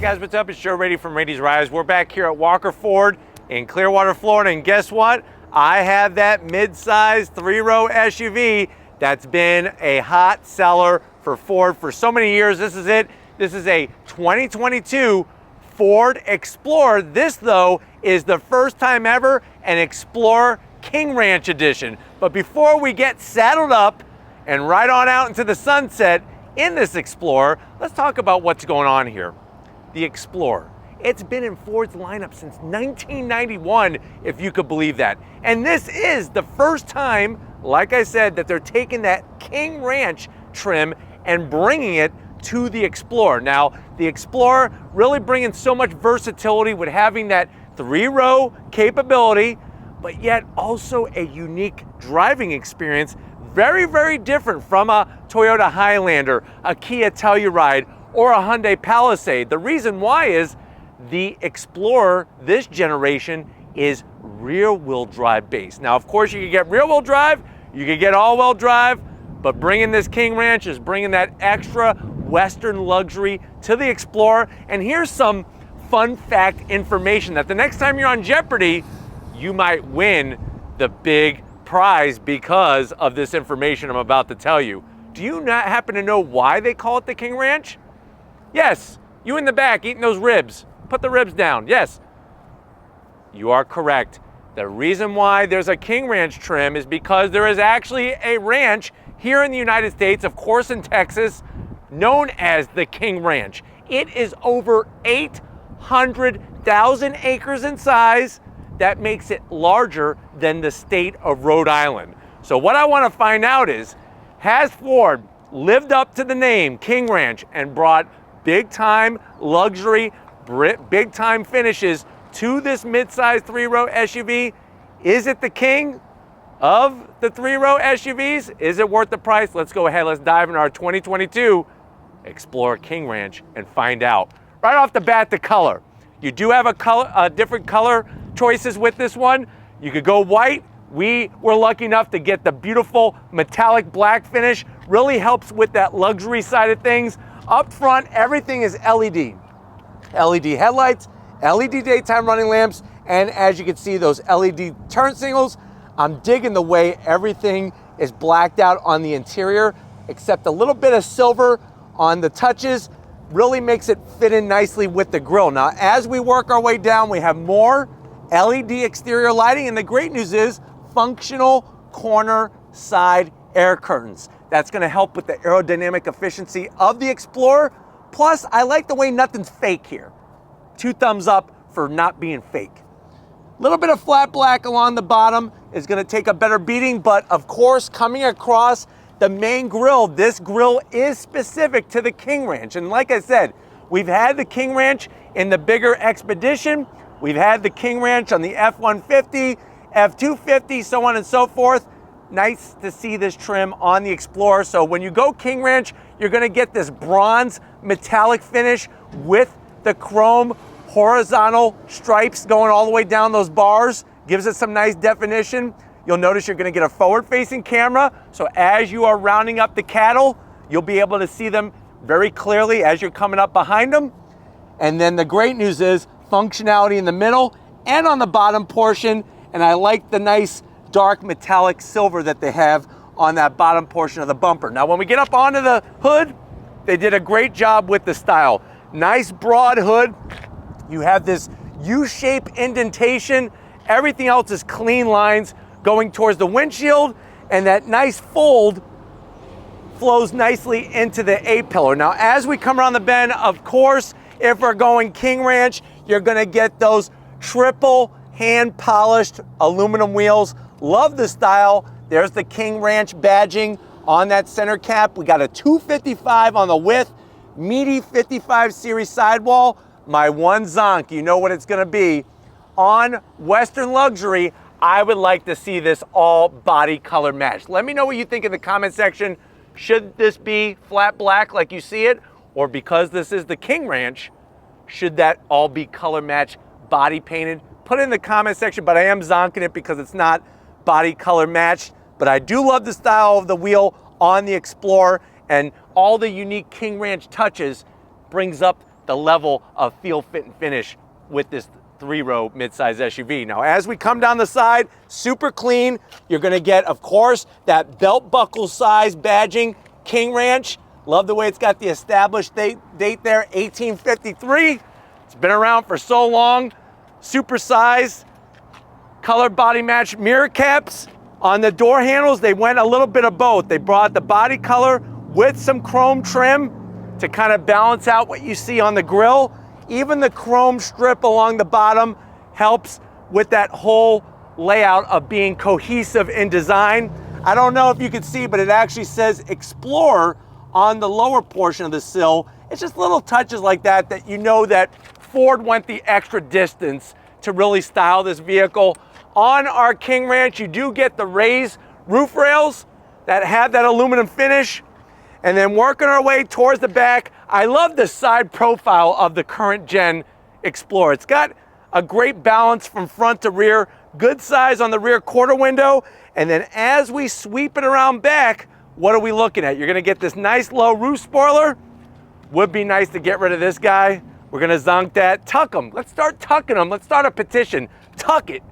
guys, what's up? It's Joe Rady from Rady's Rides. We're back here at Walker Ford in Clearwater, Florida, and guess what? I have that mid-size 3-row SUV that's been a hot seller for Ford for so many years. This is it. This is a 2022 Ford Explorer. This, though, is the first time ever an Explorer King Ranch Edition. But before we get saddled up and ride on out into the sunset in this Explorer, let's talk about what's going on here. The Explorer. It's been in Ford's lineup since 1991, if you could believe that. And this is the first time, like I said, that they're taking that King Ranch trim and bringing it to the Explorer. Now, the Explorer really bringing so much versatility with having that 3-row capability, but yet also a unique driving experience. Very, very different from a Toyota Highlander, a Kia Telluride, or a Hyundai Palisade. The reason why is the Explorer this generation is rear-wheel drive based. Now, of course, you can get rear-wheel drive, you can get all-wheel drive, but bringing this King Ranch is bringing that extra Western luxury to the Explorer. And here's some fun fact information that the next time you're on Jeopardy, you might win the big prize because of this information I'm about to tell you. Do you not happen to know why they call it the King Ranch? Yes, you in the back eating those ribs. Put the ribs down. Yes, you are correct. The reason why there's a King Ranch trim is because there is actually a ranch here in the United States, of course in Texas, known as the King Ranch. It is over 800,000 acres in size. That makes it larger than the state of Rhode Island. So what I want to find out is, has Ford lived up to the name King Ranch and brought big time luxury, big time finishes to this mid-size 3-row SUV? Is it the king of the 3-row SUVs? Is it worth the price? Let's go ahead, let's dive into our 2022 Explorer King Ranch and find out. Right off the bat, the color. You do have different color choices with this one. You could go white. We were lucky enough to get the beautiful metallic black finish. Really helps with that luxury side of things. Up front, everything is LED. LED headlights, LED daytime running lamps, and as you can see, those LED turn signals. I'm digging the way everything is blacked out on the interior, except a little bit of silver on the touches. Really makes it fit in nicely with the grille. Now, as we work our way down, we have more LED exterior lighting, and the great news is functional corner side air curtains. That's gonna help with the aerodynamic efficiency of the Explorer. Plus, I like the way nothing's fake here. 2 thumbs up for not being fake. A little bit of flat black along the bottom is gonna take a better beating, but of course, coming across the main grille, this grille is specific to the King Ranch. And like I said, we've had the King Ranch in the bigger Expedition. We've had the King Ranch on the F-150, F-250, so on and so forth. Nice to see this trim on the Explorer. So when you go King Ranch, you're gonna get this bronze metallic finish with the chrome horizontal stripes going all the way down those bars. Gives it some nice definition. You'll notice you're gonna get a forward-facing camera. So as you are rounding up the cattle, you'll be able to see them very clearly as you're coming up behind them. And then the great news is functionality in the middle and on the bottom portion. And I like the nice dark metallic silver that they have on that bottom portion of the bumper. Now, when we get up onto the hood, they did a great job with the style. Nice broad hood. You have this U-shaped indentation. Everything else is clean lines going towards the windshield, and that nice fold flows nicely into the A-pillar. Now, as we come around the bend, of course, if we're going King Ranch, you're gonna get those triple hand-polished aluminum wheels. Love the style. There's the King Ranch badging on that center cap. We got a 255 on the width, meaty 55 series sidewall. My one zonk, you know what it's gonna be. On Western Luxury, I would like to see this all body color matched. Let me know what you think in the comment section. Should this be flat black like you see it? Or because this is the King Ranch, should that all be color matched, body painted? Put it in the comment section, but I am zonking it because it's not body color matched. But I do love the style of the wheel on the Explorer, and all the unique King Ranch touches brings up the level of feel, fit, and finish with this 3-row midsize SUV. Now, as we come down the side, super clean. You're gonna get, of course, that belt buckle size badging, King Ranch. Love the way it's got the established date there, 1853. It's been around for so long. Super size, color body match mirror caps. On the door handles, they went a little bit of both. They brought the body color with some chrome trim to kind of balance out what you see on the grille. Even the chrome strip along the bottom helps with that whole layout of being cohesive in design. I don't know if you can see, but it actually says Explorer on the lower portion of the sill. It's just little touches like that that you know that Ford went the extra distance to really style this vehicle. On our King Ranch, you do get the raised roof rails that have that aluminum finish. And then working our way towards the back, I love the side profile of the current gen Explorer. It's got a great balance from front to rear, good size on the rear quarter window. And then as we sweep it around back, what are we looking at? You're gonna get this nice low roof spoiler. Would be nice to get rid of this guy. We're gonna zonk that, tuck them. Let's start tucking them. Let's start a petition. Tuck it.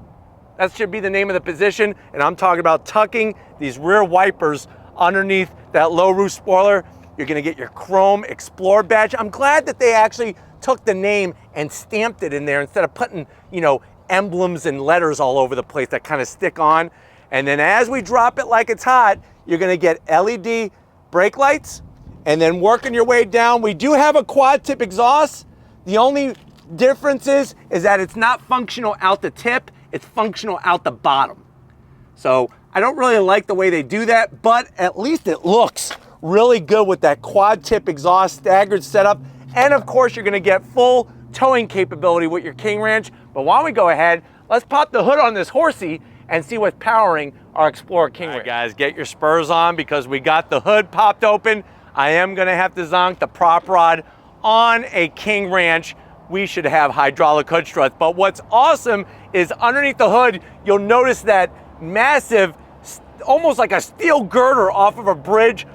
That should be the name of the position. And I'm talking about tucking these rear wipers underneath that low roof spoiler. You're gonna get your chrome Explorer badge. I'm glad that they actually took the name and stamped it in there instead of putting, you know, emblems and letters all over the place that kind of stick on. And then as we drop it like it's hot, you're gonna get LED brake lights. And then working your way down, we do have a quad tip exhaust. The only difference is that it's not functional out the tip, it's functional out the bottom. So I don't really like the way they do that, but at least it looks really good with that quad tip exhaust staggered setup. And of course, you're gonna get full towing capability with your King Ranch. But why don't we go ahead, let's pop the hood on this horsey and see what's powering our Explorer King Ranch. All right, guys, get your spurs on because we got the hood popped open. I am gonna have to zonk the prop rod on a King Ranch. We should have hydraulic hood struts. But what's awesome is underneath the hood, you'll notice that massive, almost like a steel girder off of a bridge,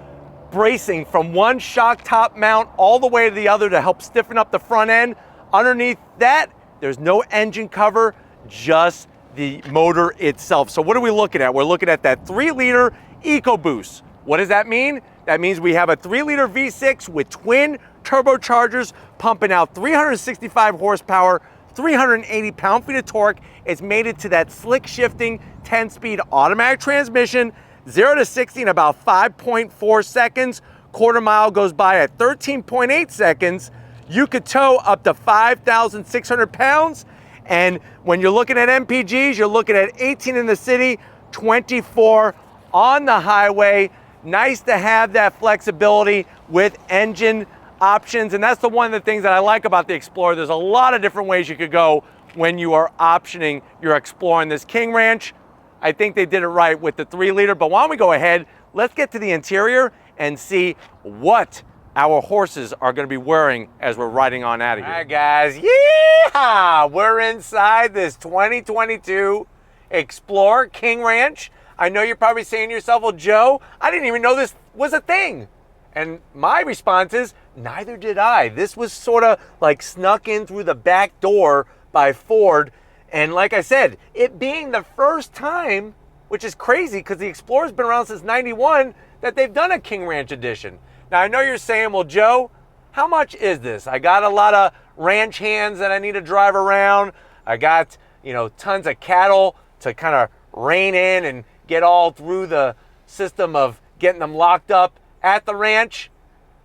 bracing from one shock top mount all the way to the other to help stiffen up the front end. Underneath that, there's no engine cover, just the motor itself. So what are we looking at? We're looking at that 3-liter EcoBoost. What does that mean? That means we have a 3-liter V6 with twin turbochargers pumping out 365 horsepower, 380 pound-feet of torque. It's mated to that slick shifting 10-speed automatic transmission, 0 to 60 in about 5.4 seconds. Quarter mile goes by at 13.8 seconds. You could tow up to 5,600 pounds. And when you're looking at MPGs, you're looking at 18 in the city, 24 on the highway. Nice to have that flexibility with engine options. And that's one of the things that I like about the Explorer. There's a lot of different ways you could go when you are optioning your Explorer in this King Ranch. I think they did it right with the 3-liter, but why don't we go ahead, let's get to the interior and see what our horses are gonna be wearing as we're riding on out of here. All right, guys, yeehaw! We're inside this 2022 Explorer King Ranch. I know you're probably saying to yourself, well, Joe, I didn't even know this was a thing. And my response is, neither did I. This was sort of like snuck in through the back door by Ford. And like I said, it being the first time, which is crazy because the Explorer's been around since '91, that they've done a King Ranch edition. Now, I know you're saying, well, Joe, how much is this? I got a lot of ranch hands that I need to drive around. I got, you know, tons of cattle to kind of rein in and get all through the system of getting them locked up at the ranch.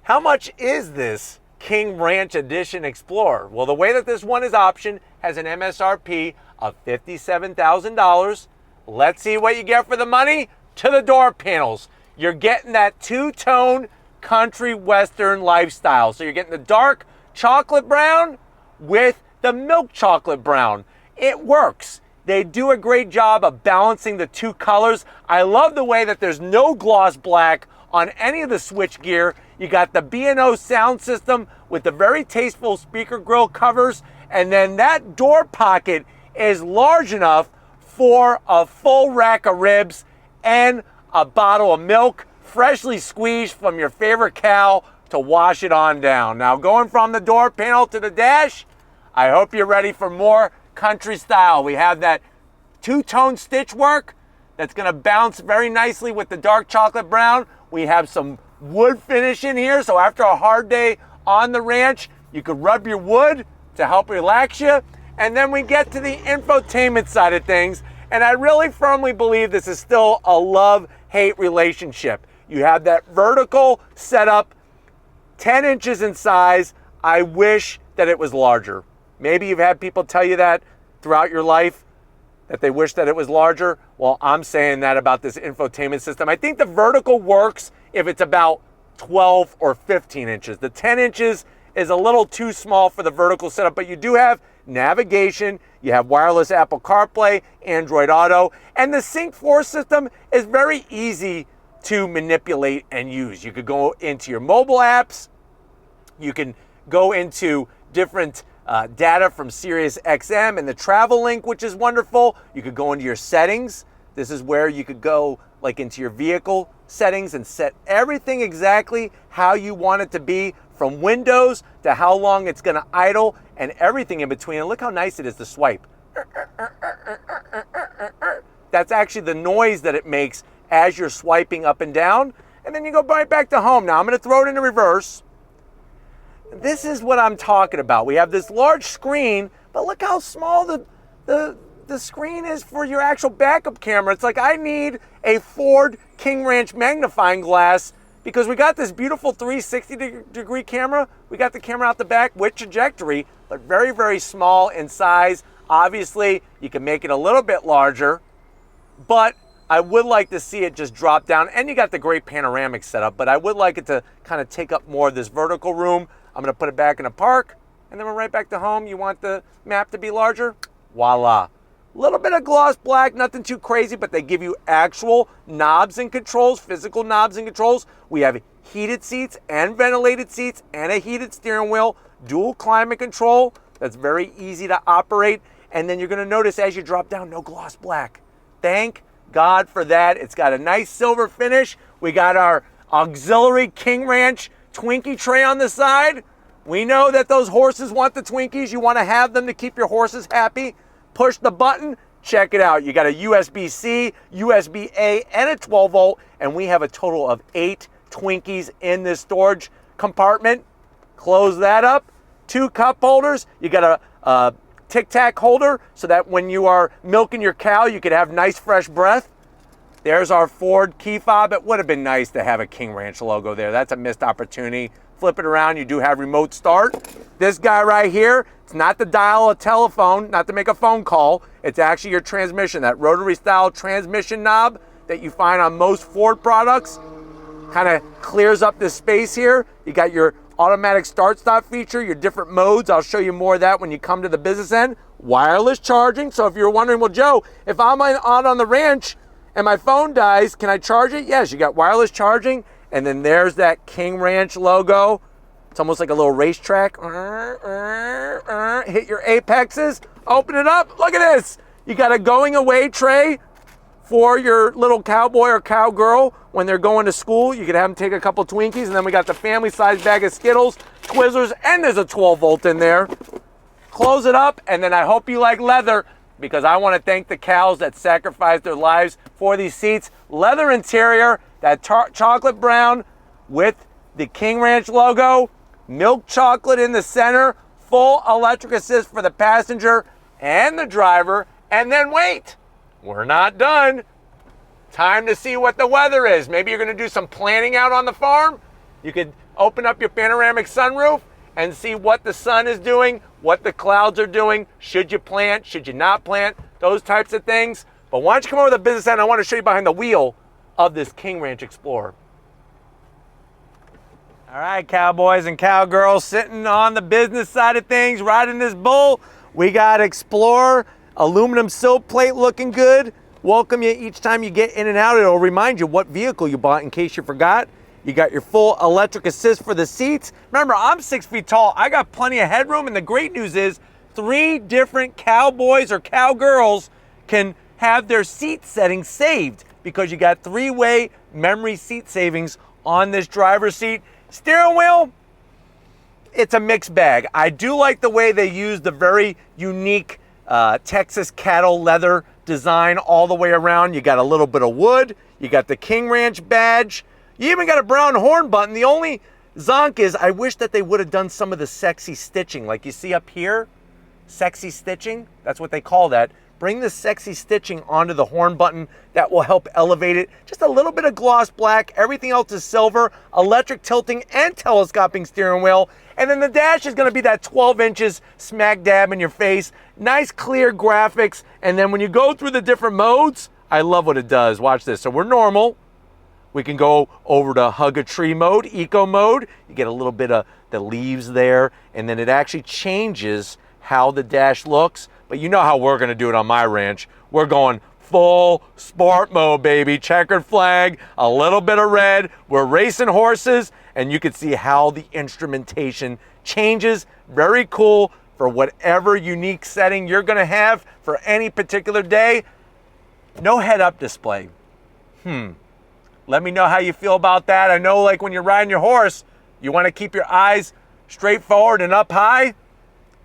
How much is this King Ranch Edition Explorer? Well, the way that this one is optioned has an MSRP of $57,000. Let's see what you get for the money. To the door panels. You're getting that two-tone country western lifestyle. So you're getting the dark chocolate brown with the milk chocolate brown. It works. They do a great job of balancing the two colors. I love the way that there's no gloss black on any of the switch gear. You got the B&O sound system with the very tasteful speaker grill covers, and then that door pocket is large enough for a full rack of ribs and a bottle of milk, freshly squeezed from your favorite cow, to wash it on down. Now, going from the door panel to the dash, I hope you're ready for more country style. We have that two-tone stitch work that's gonna bounce very nicely with the dark chocolate brown. We have some wood finish in here, so after a hard day on the ranch, you could rub your wood to help relax you. And then we get to the infotainment side of things, and I really firmly believe this is still a love-hate relationship. You have that vertical setup, 10 inches in size. I wish that it was larger. Maybe you've had people tell you that throughout your life, that they wish that it was larger. Well, I'm saying that about this infotainment system. I think the vertical works if it's about 12 or 15 inches. The 10 inches is a little too small for the vertical setup, but you do have navigation, you have wireless Apple CarPlay, Android Auto, and the Sync 4 system is very easy to manipulate and use. You could go into your mobile apps, you can go into different data from Sirius XM and the travel link, which is wonderful. You could go into your settings. This is where you could go like into your vehicle settings and set everything exactly how you want it to be, from windows to how long it's gonna idle and everything in between. And look how nice it is to swipe. That's actually the noise that it makes as you're swiping up and down. And then you go right back to home. Now I'm gonna throw it into reverse. This is what I'm talking about. We have this large screen, but look how small the screen is for your actual backup camera. It's like I need a Ford King Ranch magnifying glass because we got this beautiful 360-degree camera. We got the camera out the back with trajectory, but very, very small in size. Obviously, you can make it a little bit larger, but I would like to see it just drop down. And you got the great panoramic setup, but I would like it to kind of take up more of this vertical room. I'm gonna put it back in a park, and then we're right back to home. You want the map to be larger? Voila. A little bit of gloss black, nothing too crazy, but they give you actual knobs and controls, physical knobs and controls. We have heated seats and ventilated seats and a heated steering wheel, dual climate control. That's very easy to operate. And then you're gonna notice as you drop down, no gloss black. Thank God for that. It's got a nice silver finish. We got our auxiliary King Ranch Twinkie tray on the side. We know that those horses want the Twinkies. You want to have them to keep your horses happy. Push the button, check it out. You got a USB-C, USB-A, and a 12 volt, and we have a total of 8 Twinkies in this storage compartment. Close that up. 2 cup holders. You got a Tic Tac holder so that when you are milking your cow, you could have nice fresh breath. There's our Ford key fob. It would have been nice to have a King Ranch logo there. That's a missed opportunity. Flip it around, you do have remote start. This guy right here, it's not to dial a telephone, not to make a phone call. It's actually your transmission, that rotary style transmission knob that you find on most Ford products. Kind of clears up this space here. You got your automatic start-stop feature, your different modes. I'll show you more of that when you come to the business end. Wireless charging. So if you're wondering, well, Joe, if I'm out on the ranch and my phone dies, can I charge it? Yes, you got wireless charging. And then there's that King Ranch logo. It's almost like a little racetrack. Hit your apexes, open it up. Look at this. You got a going away tray for your little cowboy or cowgirl when they're going to school. You could have them take a couple Twinkies, and then we got the family size bag of Skittles, Twizzlers, and there's a 12 volt in there. Close it up, and then I hope you like leather, because I want to thank the cows that sacrificed their lives for these seats. Leather interior, that chocolate brown with the King Ranch logo, milk chocolate in the center, full electric assist for the passenger and the driver. And then wait, we're not done. Time to see what the weather is. Maybe you're gonna do some planning out on the farm. You could open up your panoramic sunroof and see what the sun is doing, what the clouds are doing. Should you plant, should you not plant, those types of things. But why don't you come over to the business end? I want to show you behind the wheel of this King Ranch Explorer. All right, cowboys and cowgirls, sitting on the business side of things, riding this bull. We got Explorer, aluminum sill plate looking good. Welcome you each time you get in and out. It'll remind you what vehicle you bought in case you forgot. You got your full electric assist for the seats. Remember, I'm 6 feet tall. I got plenty of headroom, and the great news is 3 different cowboys or cowgirls can have their seat settings saved because you got 3-way memory seat savings on this driver's seat. Steering wheel, it's a mixed bag. I do like the way they use the very unique Texas cattle leather design all the way around. You got a little bit of wood. You got the King Ranch badge. You even got a brown horn button. The only zonk is I wish that they would have done some of the sexy stitching like you see up here. Sexy stitching, that's what they call that. Bring the sexy stitching onto the horn button. That will help elevate it. Just a little bit of gloss black. Everything else is silver, electric tilting and telescoping steering wheel. And then the dash is gonna be that 12 inches smack dab in your face. Nice clear graphics. And then when you go through the different modes, I love what it does. Watch this. So we're normal. We can go over to hug a tree mode, eco mode. You get a little bit of the leaves there. And then it actually changes how the dash looks. But you know how we're gonna do it on my ranch. We're going full sport mode, baby. Checkered flag, a little bit of red. We're racing horses, and you can see how the instrumentation changes. Very cool for whatever unique setting you're gonna have for any particular day. No head-up display. Let me know how you feel about that. I know like when you're riding your horse, you wanna keep your eyes straight forward and up high.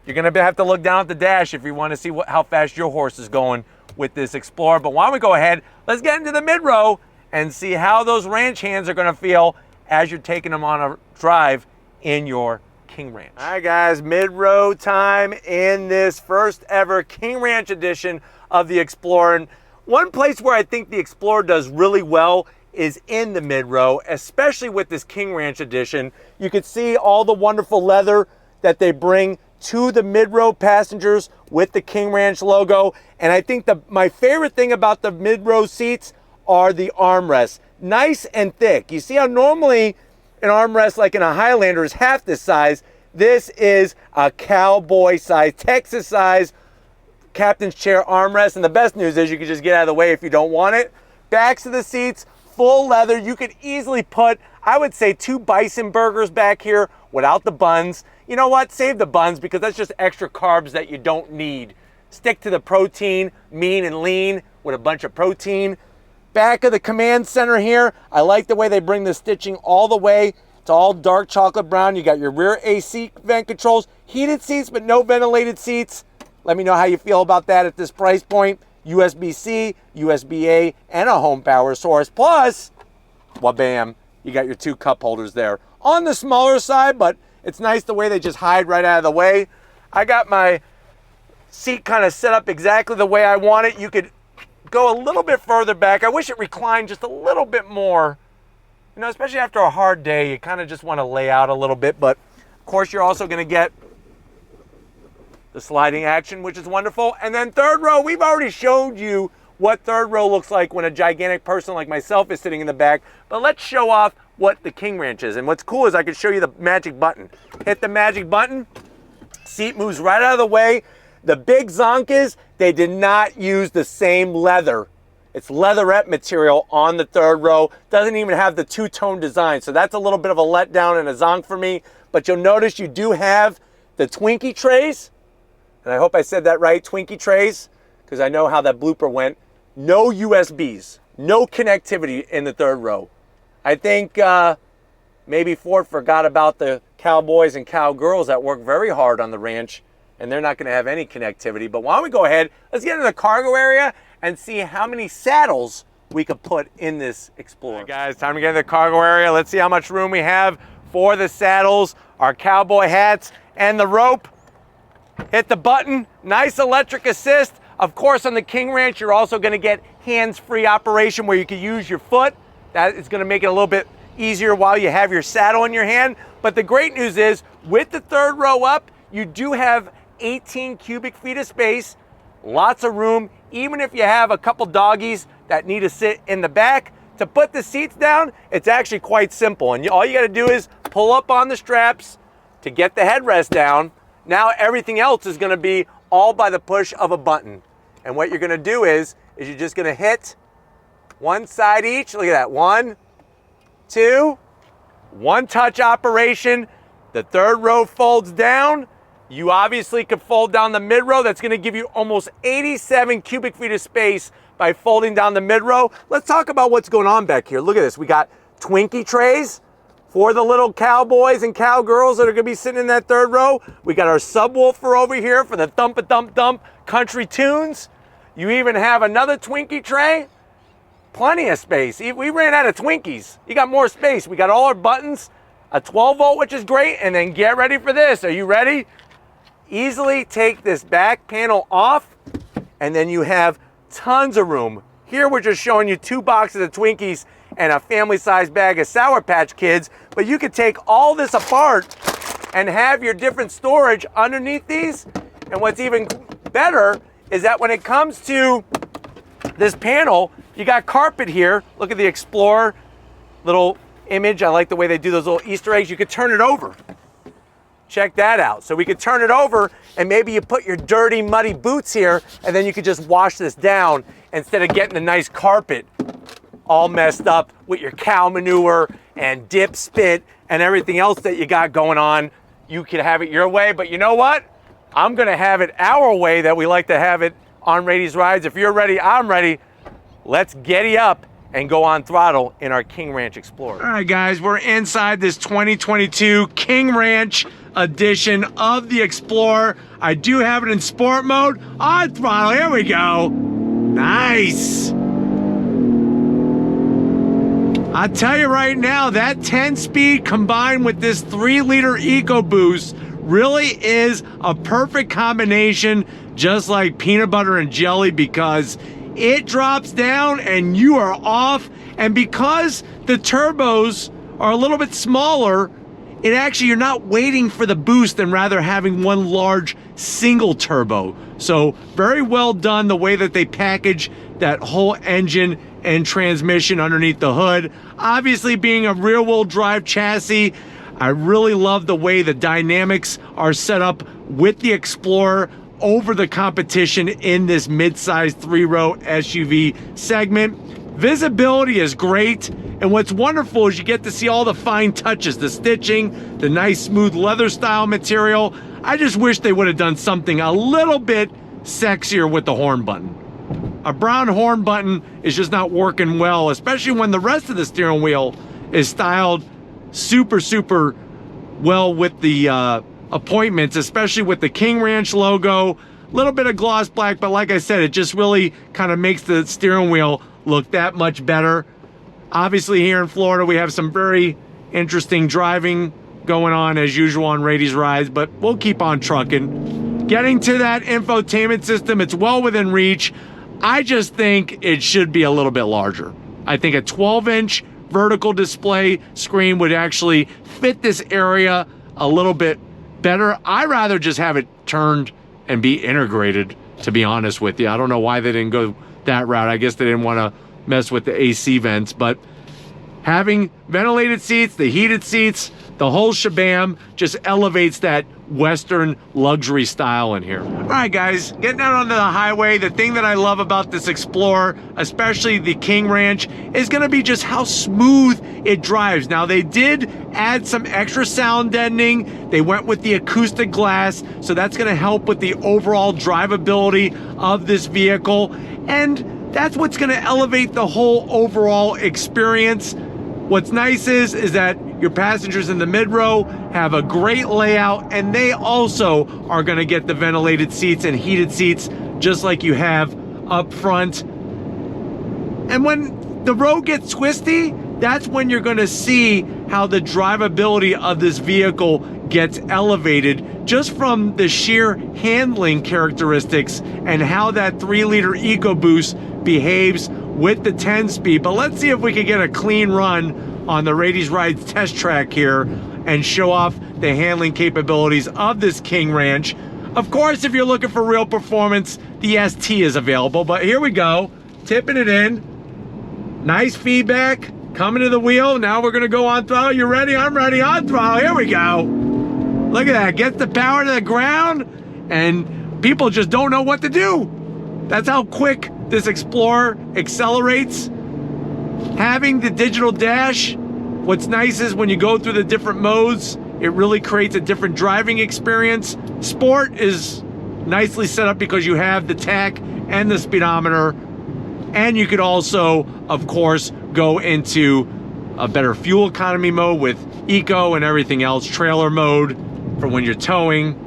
You're gonna have to look down at the dash if you wanna see how fast your horse is going with this Explorer. But why don't we go ahead, let's get into the mid-row and see how those ranch hands are gonna feel as you're taking them on a drive in your King Ranch. All right guys, mid-row time in this first ever King Ranch edition of the Explorer. And one place where I think the Explorer does really well is in the mid-row, especially with this King Ranch edition. You can see all the wonderful leather that they bring to the mid-row passengers with the King Ranch logo. And I think my favorite thing about the mid-row seats are the armrests. Nice and thick. You see how normally an armrest like in a Highlander is half this size. This is a Cowboy size, Texas size captain's chair armrest. And the best news is you can just get out of the way if you don't want it. Backs of the seats, full leather. You could easily put, I would say, 2 bison burgers back here without the buns. You know what? Save the buns because that's just extra carbs that you don't need. Stick to the protein, mean and lean with a bunch of protein. Back of the command center here, I like the way they bring the stitching all the way. It's all dark chocolate brown. You got your rear AC vent controls, heated seats but no ventilated seats. Let me know how you feel about that at this price point. USB-C, USB-A, and a home power source. Plus, wha-bam, you got your 2 cup holders there. On the smaller side, but it's nice the way they just hide right out of the way. I got my seat kind of set up exactly the way I want it. You could go a little bit further back. I wish it reclined just a little bit more. You know, especially after a hard day, you kind of just want to lay out a little bit. But of course, you're also going to get the sliding action, which is wonderful. And then third row, we've already showed you what third row looks like when a gigantic person like myself is sitting in the back. But let's show off what the King Ranch is. And what's cool is I can show you the magic button. Hit the magic button, seat moves right out of the way. The big zonk is they did not use the same leather. It's leatherette material on the third row. Doesn't even have the 2-tone design. So that's a little bit of a letdown and a zonk for me. But you'll notice you do have the Twinkie trays. And I hope I said that right, Twinkie trays, because I know how that blooper went. No USBs, no connectivity in the third row. I think maybe Ford forgot about the cowboys and cowgirls that work very hard on the ranch, and they're not going to have any connectivity. But why don't we go ahead, let's get into the cargo area and see how many saddles we could put in this Explorer. All right, guys, time to get into the cargo area. Let's see how much room we have for the saddles, our cowboy hats, and the rope. Hit the button, nice electric assist. Of course, on the King Ranch, you're also going to get hands-free operation where you can use your foot. That is going to make it a little bit easier while you have your saddle in your hand. But the great news is, with the third row up, you do have 18 cubic feet of space, lots of room, even if you have a couple doggies that need to sit in the back. To put the seats down, it's actually quite simple. And all you got to do is pull up on the straps to get the headrest down. Now everything else is going to be all by the push of a button. And what you're going to do is you're just going to hit one side each. Look at that. 1, 2, one touch operation. The third row folds down. You obviously could fold down the mid row. That's going to give you almost 87 cubic feet of space by folding down the mid row. Let's talk about what's going on back here. Look at this. We got Twinkie trays, For the little cowboys and cowgirls that are gonna be sitting in that third row, we got our subwoofer over here for the thump-a-thump-thump country tunes. You even have another Twinkie tray. Plenty of space. We ran out of Twinkies. You got more space. We got all our buttons, a 12 volt, which is great, and then get ready for this. Are you ready? Easily take this back panel off, and then you have tons of room. Here we're just showing you 2 boxes of Twinkies and a family-sized bag of Sour Patch Kids, but you could take all this apart and have your different storage underneath these. And what's even better is that when it comes to this panel, you got carpet here. Look at the Explorer little image. I like the way they do those little Easter eggs. You could turn it over. Check that out. So we could turn it over, and maybe you put your dirty, muddy boots here, and then you could just wash this down instead of getting a nice carpet all messed up with your cow manure and dip spit and everything else that you got going on. You could have it your way, but you know what? I'm gonna have it our way that we like to have it on Rady's Rides. If you're ready, I'm ready. Let's giddy up and go on throttle in our King Ranch Explorer. All right, guys, we're inside this 2022 King Ranch edition of the Explorer. I do have it in sport mode. On throttle, here we go. Nice. I'll tell you right now, that 10-speed combined with this 3-liter EcoBoost really is a perfect combination, just like peanut butter and jelly, because it drops down and you are off. And because the turbos are a little bit smaller, it actually, you're not waiting for the boost and rather having one large single turbo. So very well done the way that they package that whole engine and transmission underneath the hood. Obviously, being a rear-wheel drive chassis, I really love the way the dynamics are set up with the Explorer over the competition in this mid-sized 3-row SUV segment. Visibility is great, and what's wonderful is you get to see all the fine touches, the stitching, the nice smooth leather style material. I just wish they would have done something a little bit sexier with the horn button. A brown horn button is just not working well, especially when the rest of the steering wheel is styled super, super well with the appointments, especially with the King Ranch logo. A little bit of gloss black, but like I said, it just really kind of makes the steering wheel look that much better. Obviously, here in Florida, we have some very interesting driving going on as usual on Rady's Rides, but we'll keep on trucking. Getting to that infotainment system, it's well within reach. I just think it should be a little bit larger. I think a 12-inch vertical display screen would actually fit this area a little bit better. I'd rather just have it turned and be integrated, to be honest with you. I don't know why they didn't go that route. I guess they didn't want to mess with the AC vents, but having ventilated seats, the heated seats, the whole shabam just elevates that Western luxury style in here. All right, guys, getting out onto the highway, the thing that I love about this Explorer, especially the King Ranch, is gonna be just how smooth it drives. Now, they did add some extra sound deadening. They went with the acoustic glass, so that's gonna help with the overall drivability of this vehicle. And that's what's gonna elevate the whole overall experience. What's nice is that your passengers in the mid-row have a great layout, and they also are gonna get the ventilated seats and heated seats just like you have up front. And when the road gets twisty, that's when you're gonna see how the drivability of this vehicle gets elevated just from the sheer handling characteristics and how that 3-liter EcoBoost behaves with the 10-speed. But let's see if we can get a clean run on the Rady's Rides test track here and show off the handling capabilities of this King Ranch. Of course, if you're looking for real performance, the ST is available, but here we go, tipping it in. Nice feedback coming to the wheel. Now we're gonna go on throttle. You ready? I'm ready. On throttle. Here we go. Look at that. Get the power to the ground, and people just don't know what to do. That's how quick this Explorer accelerates. Having the digital dash, what's nice is when you go through the different modes, it really creates a different driving experience. Sport is nicely set up because you have the tach and the speedometer, and you could also, of course, go into a better fuel economy mode with eco and everything else, trailer mode for when you're towing.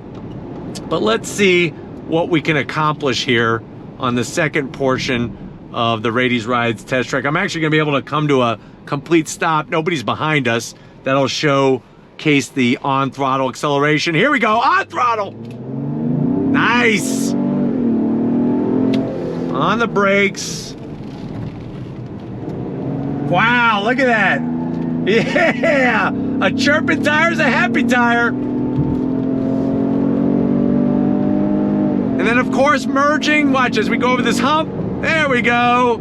But let's see what we can accomplish here on the second portion of the Radies Rides test track. I'm actually gonna be able to come to a complete stop. Nobody's behind us. That'll showcase the on throttle acceleration. Here we go, on throttle. Nice. On the brakes. Wow, look at that. Yeah, a chirping tire is a happy tire. And then of course merging, watch as we go over this hump. There we go.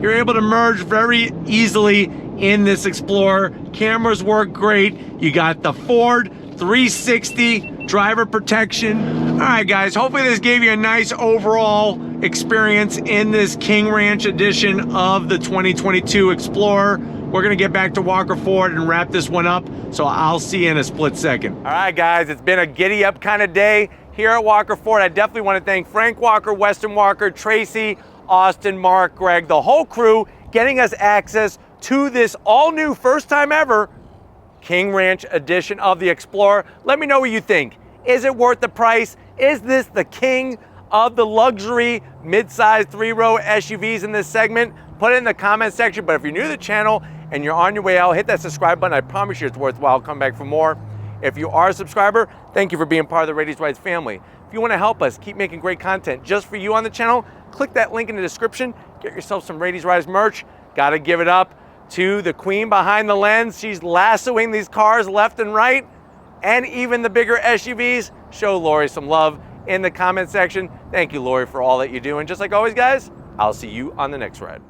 You're able to merge very easily in this Explorer. Cameras work great. You got the Ford 360 driver protection. All right guys, hopefully this gave you a nice overall experience in this King Ranch edition of the 2022 Explorer. We're gonna get back to Walker Ford and wrap this one up, so I'll see you in a split second. All right guys, it's been a giddy up kind of day here at Walker Ford. I definitely want to thank Frank Walker, Weston Walker, Tracy, Austin, Mark, Greg, the whole crew getting us access to this all new, first time ever King Ranch edition of the Explorer. Let me know what you think. Is it worth the price? Is this the king of the luxury mid-size 3-row SUVs in this segment? Put it in the comment section. But if you're new to the channel and you're on your way out, hit that subscribe button. I promise you it's worthwhile. Come back for more. If you are a subscriber, thank you for being part of the Radies Rides family. If you want to help us keep making great content just for you on the channel, click that link in the description. Get yourself some Radies Rides merch. Got to give it up to the queen behind the lens. She's lassoing these cars left and right, and even the bigger SUVs. Show Lori some love in the comment section. Thank you, Lori, for all that you do. And just like always, guys, I'll see you on the next ride.